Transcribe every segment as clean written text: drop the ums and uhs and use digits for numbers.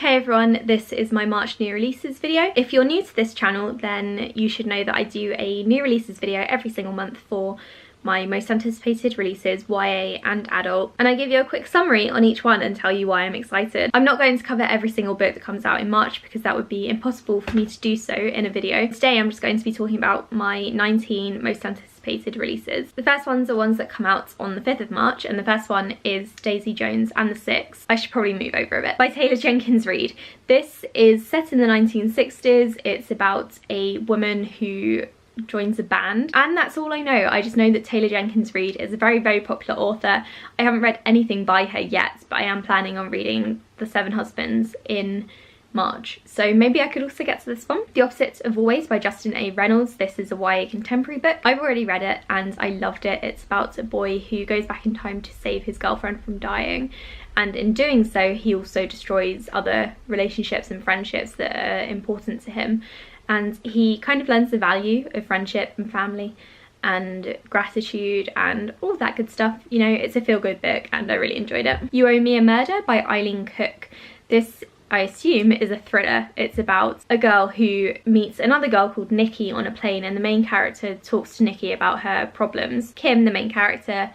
Hey everyone, this is my March new releases video. If you're new to this channel, then you should know that I do a new releases video every single month for my most anticipated releases, YA and adult, and I give you a quick summary on each one and tell you why I'm excited. I'm not going to cover every single book that comes out in March because that would be impossible for me to do so in a video. Today I'm just going to be talking about my 19 most anticipated releases. The first ones are ones that come out on the 5th of March, and the first one is Daisy Jones and the Six. I should probably move over a bit. By Taylor Jenkins Reid. This is set in the 1960s. It's about a woman who joins a band, and that's all I know. I just know that Taylor Jenkins Reid is a very popular author. I haven't read anything by her yet, but I am planning on reading The Seven Husbands in March, so maybe I could also get to this one. The Opposite of Always by Justin A. Reynolds. This is a YA contemporary book. I've already read it and I loved it. It's about a boy who goes back in time to save his girlfriend from dying, and in doing so he also destroys other relationships and friendships that are important to him, and he kind of learns the value of friendship and family and gratitude and all of that good stuff. You know, it's a feel-good book and I really enjoyed it. You Owe Me a Murder by Eileen Cook. This, I assume, is a thriller. It's about a girl who meets another girl called Nikki on a plane, and the main character talks to Nikki about her problems. Kim, the main character,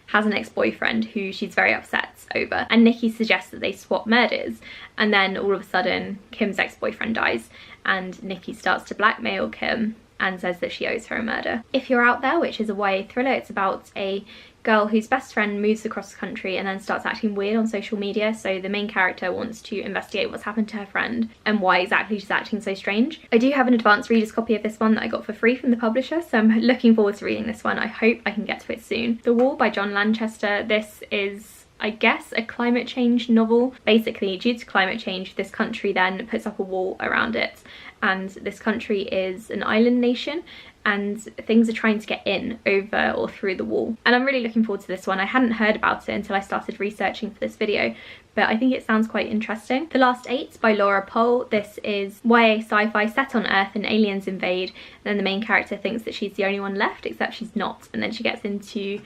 has an ex-boyfriend who she's very upset over, and Nikki suggests that they swap murders, and then all of a sudden Kim's ex-boyfriend dies and Nikki starts to blackmail Kim and says that she owes her a murder. If You're Out There, which is a YA thriller, it's about a girl whose best friend moves across the country and then starts acting weird on social media, so the main character wants to investigate what's happened to her friend and why exactly she's acting so strange. I do have an advanced reader's copy of this one that I got for free from the publisher, so I'm looking forward to reading this one. I hope I can get to it soon. The Wall by John Lanchester. This is, I guess, a climate change novel. Basically, due to climate change, this country then puts up a wall around it, and this country is an island nation and things are trying to get in over or through the wall. And I'm really looking forward to this one. I hadn't heard about it until I started researching for this video, but I think it sounds quite interesting. The Last Eight by Laura Pohl. This is YA sci-fi set on Earth and aliens invade, and then the main character thinks that she's the only one left, except she's not, and then she gets into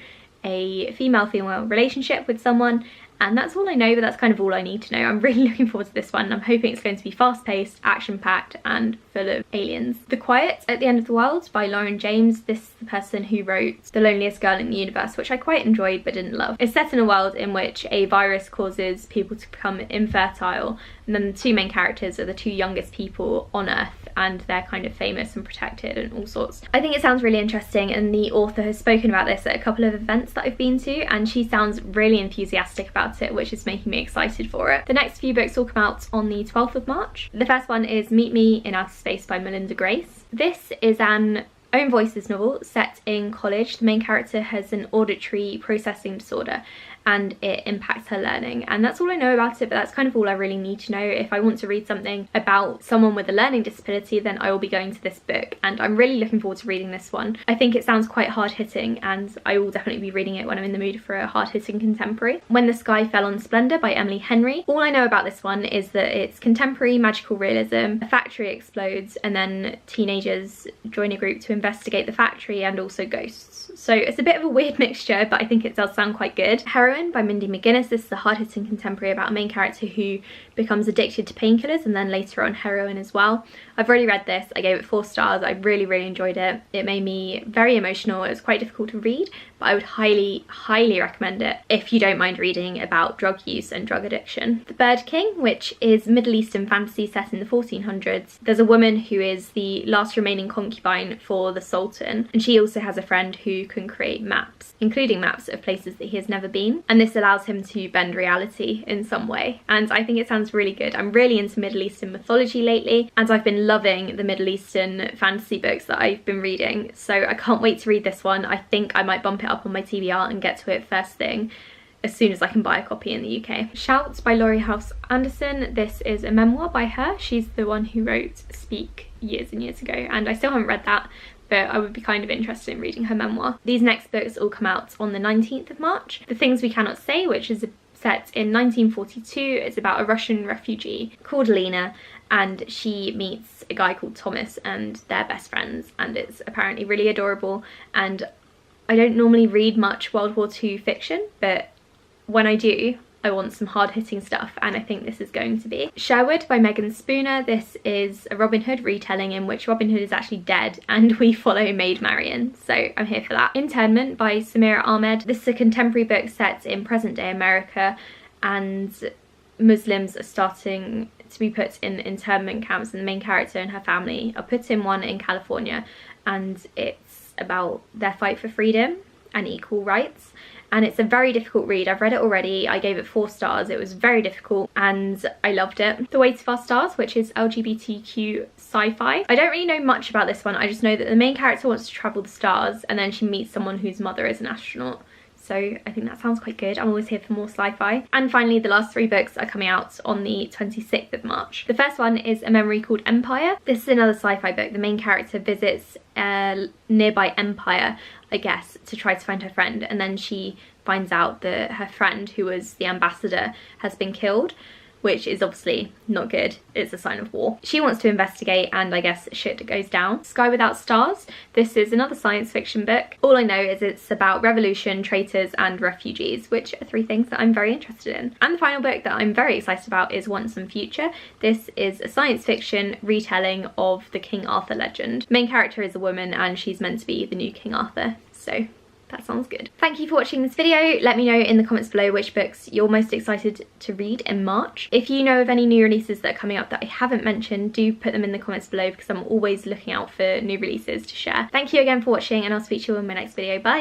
a female-female relationship with someone, and that's all I know, but that's kind of all I need to know. I'm really looking forward to this one. I'm hoping it's going to be fast-paced, action-packed, and full of aliens. The Quiet at the End of the World by Lauren James. This is the person who wrote The Loneliest Girl in the Universe, which I quite enjoyed but didn't love. It's set in a world in which a virus causes people to become infertile, and then the two main characters are the two youngest people on Earth, and they're kind of famous and protected and all sorts. I think it sounds really interesting, and the author has spoken about this at a couple of events that I've been to, and she sounds really enthusiastic about it, which is making me excited for it. The next few books will come out on the 12th of March. The first one is Meet Me in Outer Space by Melinda Grace. This is an Own Voices novel set in college. The main character has an auditory processing disorder and it impacts her learning, and that's all I know about it, but that's kind of all I really need to know. If I want to read something about someone with a learning disability, then I will be going to this book, and I'm really looking forward to reading this one. I think it sounds quite hard-hitting, and I will definitely be reading it when I'm in the mood for a hard-hitting contemporary. When the Sky Fell on Splendor by Emily Henry. All I know about this one is that it's contemporary magical realism. A factory explodes and then teenagers join a group to investigate the factory, and also ghosts. So it's a bit of a weird mixture, but I think it does sound quite good. Heroine by Mindy McGuinness. This is a hard-hitting contemporary about a main character who becomes addicted to painkillers and then later on heroin as well. I've already read this. I gave it 4 stars. I really enjoyed it. It made me very emotional. It was quite difficult to read, but I would highly recommend it if you don't mind reading about drug use and drug addiction. The Bird King, which is Middle Eastern fantasy set in the 1400s. There's a woman who is the last remaining concubine for the Sultan, and she also has a friend who can create maps, including maps of places that he has never been, and this allows him to bend reality in some way, and I think it sounds really good. I'm really into Middle Eastern mythology lately, and I've been loving the Middle Eastern fantasy books that I've been reading, so I can't wait to read this one. I think I might bump it up on my TBR and get to it first thing as soon as I can buy a copy in the UK. Shout by Laurie House Anderson. This is a memoir by her. She's the one who wrote Speak years and years ago, and I still haven't read that, but I would be kind of interested in reading her memoir. These next books all come out on the 19th of March. The Things We Cannot Say, which is set in 1942. It's about a Russian refugee called Lena, and she meets a guy called Thomas and they're best friends, and it's apparently really adorable. And I don't normally read much World War II fiction, but when I do, I want some hard-hitting stuff, and I think this is going to be. Sherwood by Megan Spooner. This is a Robin Hood retelling in which Robin Hood is actually dead and we follow Maid Marian, so I'm here for that. Internment by Samira Ahmed. This is a contemporary book set in present-day America, and Muslims are starting to be put in internment camps, and the main character and her family are put in one in California, and it's about their fight for freedom and equal rights. And it's a very difficult read. I've read it already. I gave it 4 stars. It was very difficult and I loved it. The Way Too Fast Stars, which is LGBTQ sci-fi. I don't really know much about this one. I just know that the main character wants to travel the stars, and then she meets someone whose mother is an astronaut. So I think that sounds quite good. I'm always here for more sci-fi. And finally, the last 3 books are coming out on the 26th of March. The first one is A Memory Called Empire. This is another sci-fi book. The main character visits a nearby empire, I guess, to try to find her friend, and then she finds out that her friend, who was the ambassador, has been killed, which is obviously not good. It's a sign of war. She wants to investigate, and I guess shit goes down. Sky Without Stars. This is another science fiction book. All I know is it's about revolution, traitors and refugees, which are 3 things that I'm very interested in. And the final book that I'm very excited about is Once and Future. This is a science fiction retelling of the King Arthur legend. Main character is a woman and she's meant to be the new King Arthur, so that sounds good. Thank you for watching this video. Let me know in the comments below which books you're most excited to read in March. If you know of any new releases that are coming up that I haven't mentioned, do put them in the comments below, because I'm always looking out for new releases to share. Thank you again for watching, and I'll speak to you in my next video. Bye!